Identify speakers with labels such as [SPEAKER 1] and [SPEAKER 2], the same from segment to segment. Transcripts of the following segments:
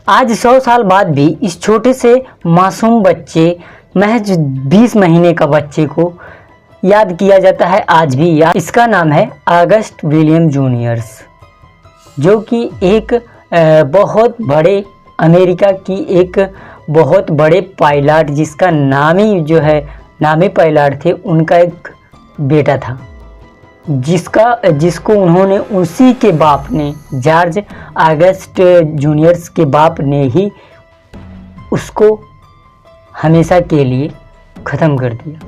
[SPEAKER 1] आज 100 साल बाद भी इस छोटे से मासूम बच्चे, महज 20 महीने का बच्चे को याद किया जाता है आज भी। याद इसका नाम है ऑगस्ट विलियम जूनियर्स, जो कि एक बहुत बड़े अमेरिका की एक बहुत बड़े पायलट, जिसका नामी पायलट थे, उनका एक बेटा था, जिसको उन्होंने उसी के बाप ने, जॉर्ज ऑगस्ट जूनियर्स के बाप ने ही उसको हमेशा के लिए ख़त्म कर दिया।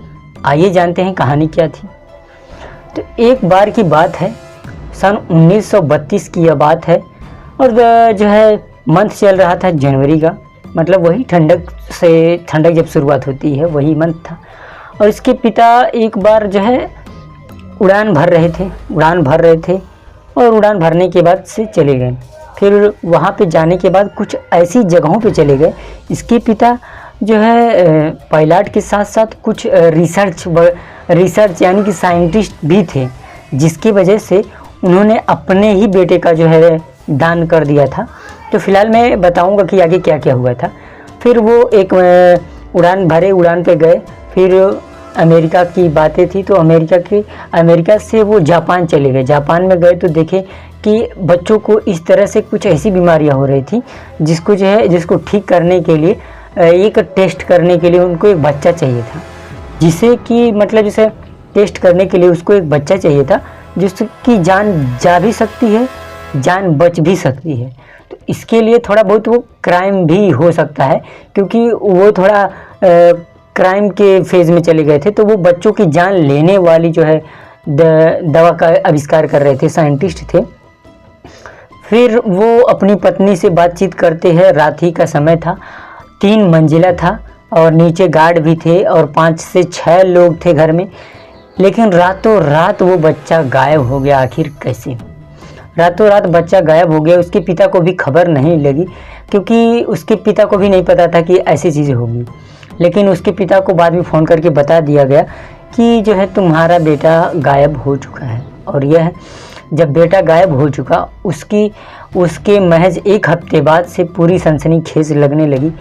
[SPEAKER 1] आइए जानते हैं कहानी क्या थी। तो एक बार की बात है, सन 1932 की यह बात है, और जो है मंथ चल रहा था जनवरी का, मतलब वही ठंडक जब शुरुआत होती है वही मंथ था। और इसके पिता एक बार जो है उड़ान भर रहे थे और उड़ान भरने के बाद से चले गए। फिर वहाँ पे जाने के बाद कुछ ऐसी जगहों पे चले गए, इसके पिता जो है पायलट के साथ साथ कुछ रिसर्च यानी कि साइंटिस्ट भी थे, जिसकी वजह से उन्होंने अपने ही बेटे का जो है दान कर दिया था। तो फिलहाल मैं बताऊंगा कि आगे क्या क्या हुआ था। फिर वो एक उड़ान पे गए। फिर अमेरिका की बातें थी, तो अमेरिका से वो जापान चले गए। जापान में गए तो देखे कि बच्चों को इस तरह से कुछ ऐसी बीमारियां हो रही थी जिसको ठीक करने के लिए, एक टेस्ट करने के लिए उनको एक बच्चा चाहिए था, जैसे टेस्ट करने के लिए उसको एक बच्चा चाहिए था जिसकी जान जा भी सकती है, जान बच भी सकती है। तो इसके लिए थोड़ा बहुत वो क्राइम भी हो सकता है, क्योंकि वो थोड़ा क्राइम के फेज़ में चले गए थे। तो वो बच्चों की जान लेने वाली जो है दवा का आविष्कार कर रहे थे, साइंटिस्ट थे। फिर वो अपनी पत्नी से बातचीत करते हैं। रात ही का समय था, 3 मंजिला था और नीचे गार्ड भी थे और 5 से 6 लोग थे घर में। लेकिन रातों रात वो बच्चा गायब हो गया। आखिर कैसे? रातों रात बच्चा गायब हो गया। उसके पिता को भी खबर नहीं लगी, क्योंकि उसके पिता को भी नहीं पता था कि ऐसी चीज़ें होगी। लेकिन उसके पिता को बाद में फ़ोन करके बता दिया गया कि जो है तुम्हारा बेटा गायब हो चुका है। और यह जब बेटा गायब हो चुका, उसके महज 1 हफ्ते बाद से पूरी सनसनीखेज लगने लगी।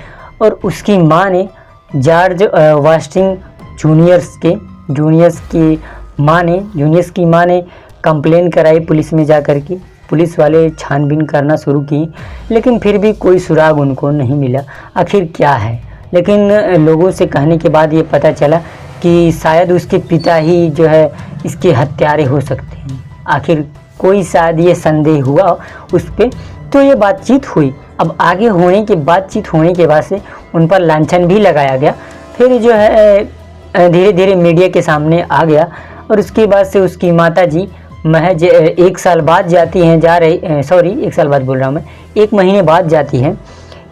[SPEAKER 1] और उसकी माँ ने जॉर्ज वास्टिंग जूनियर्स की माँ ने कंप्लेन कराई पुलिस में जाकर के। पुलिस वाले छानबीन करना शुरू की, लेकिन फिर भी कोई सुराग उनको नहीं मिला। आखिर क्या है? लेकिन लोगों से कहने के बाद ये पता चला कि शायद उसके पिता ही जो है इसके हत्यारे हो सकते हैं। आखिर कोई शायद ये संदेह हुआ उस पर, तो ये बातचीत हुई। अब आगे बातचीत होने के बाद से उन पर लांछन भी लगाया गया। फिर जो है धीरे धीरे मीडिया के सामने आ गया। और उसके बाद से उसकी माताजी महज 1 साल बाद जाती हैं, 1 साल बाद बोल रहा हूँ मैं, 1 महीने बाद जाती हैं।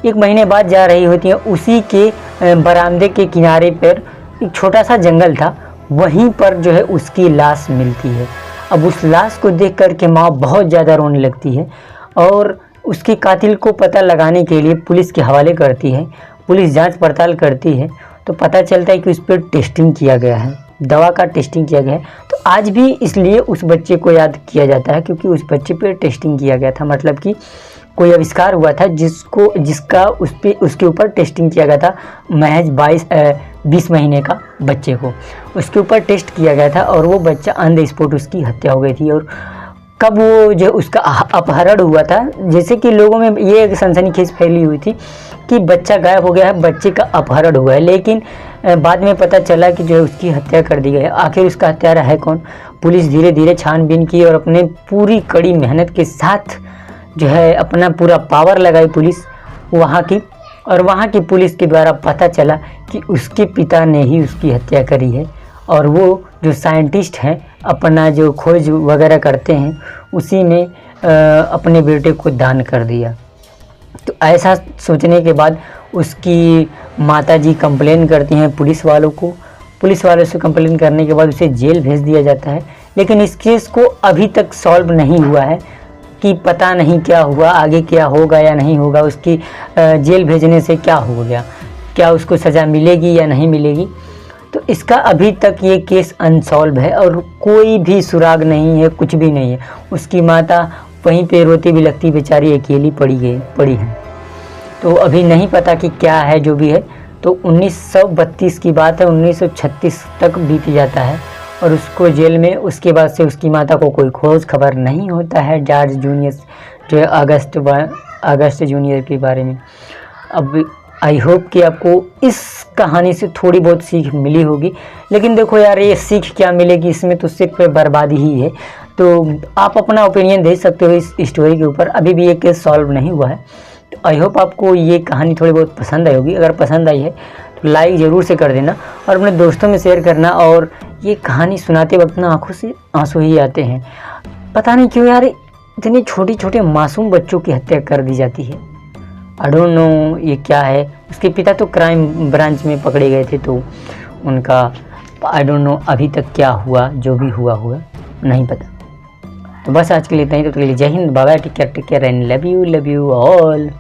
[SPEAKER 1] 1 महीने बाद जा रही होती हैं। उसी के बरामदे के किनारे पर एक छोटा सा जंगल था, वहीं पर जो है उसकी लाश मिलती है। अब उस लाश को देख कर के माँ बहुत ज़्यादा रोने लगती है और उसके कातिल को पता लगाने के लिए पुलिस के हवाले करती है। पुलिस जांच पड़ताल करती है तो पता चलता है कि उस पर टेस्टिंग किया गया है, दवा का टेस्टिंग किया गया है। तो आज भी इसलिए उस बच्चे को याद किया जाता है, क्योंकि उस बच्चे पे टेस्टिंग किया गया था। मतलब कि कोई आविष्कार हुआ था जिसका उसके ऊपर टेस्टिंग किया गया था। महज 20 महीने का बच्चे को उसके ऊपर टेस्ट किया गया था और वो बच्चा ऑन द स्पॉट उसकी हत्या हो गई थी। और कब वो जो उसका अपहरण हुआ था, जैसे कि लोगों में ये एक सनसनीखेज फैली हुई थी कि बच्चा गायब हो गया है, बच्चे का अपहरण हुआ है। लेकिन बाद में पता चला कि जो है उसकी हत्या कर दी गई है। आखिर उसका हत्यारा है कौन? पुलिस धीरे धीरे छानबीन की और अपने पूरी कड़ी मेहनत के साथ जो है अपना पूरा पावर लगाई पुलिस वहाँ की। और वहाँ की पुलिस के द्वारा पता चला कि उसके पिता ने ही उसकी हत्या करी है। और वो जो साइंटिस्ट हैं, अपना जो खोज वगैरह करते हैं, उसी में अपने बेटे को दान कर दिया। तो ऐसा सोचने के बाद उसकी माताजी कंप्लेन करती हैं पुलिस वालों को। पुलिस वालों से कंप्लेन करने के बाद उसे जेल भेज दिया जाता है। लेकिन इस केस को अभी तक सॉल्व नहीं हुआ है कि पता नहीं क्या हुआ, आगे क्या होगा या नहीं होगा। उसकी जेल भेजने से क्या हो गया, क्या उसको सज़ा मिलेगी या नहीं मिलेगी। तो इसका अभी तक ये केस अनसॉल्व है और कोई भी सुराग नहीं है, कुछ भी नहीं है। उसकी माता वहीं पे रोती भी लगती, बेचारी अकेली पड़ी है। तो अभी नहीं पता कि क्या है जो भी है। तो 1932 की बात है, 1936 तक बीत जाता है और उसको जेल में, उसके बाद से उसकी माता को कोई खोज खबर नहीं होता है जॉर्ज जूनियर जो अगस्ट जूनियर के बारे में। अब आई होप कि आपको इस कहानी से थोड़ी बहुत सीख मिली होगी। लेकिन देखो यार, ये सीख क्या मिलेगी, इसमें तो सिर्फ बर्बादी ही है। तो आप अपना ओपिनियन दे सकते हो इस स्टोरी के ऊपर, अभी भी ये केस सॉल्व नहीं हुआ है। तो आई होप आपको ये कहानी थोड़ी बहुत पसंद आई होगी। अगर पसंद आई है तो लाइक ज़रूर से कर देना और अपने दोस्तों में शेयर करना। और ये कहानी सुनाते वक्त ना आंखों से आंसू ही आते हैं। पता नहीं क्यों यार, इतने छोटे छोटे मासूम बच्चों की हत्या कर दी जाती है। आई डोंट नो ये क्या है। उसके पिता तो क्राइम ब्रांच में पकड़े गए थे, तो उनका आई डोंट नो अभी तक क्या हुआ, जो भी हुआ नहीं पता। तो बस आज के लिए इतना ही। तो के लिए जय हिंद, bye bye, take care and love you all.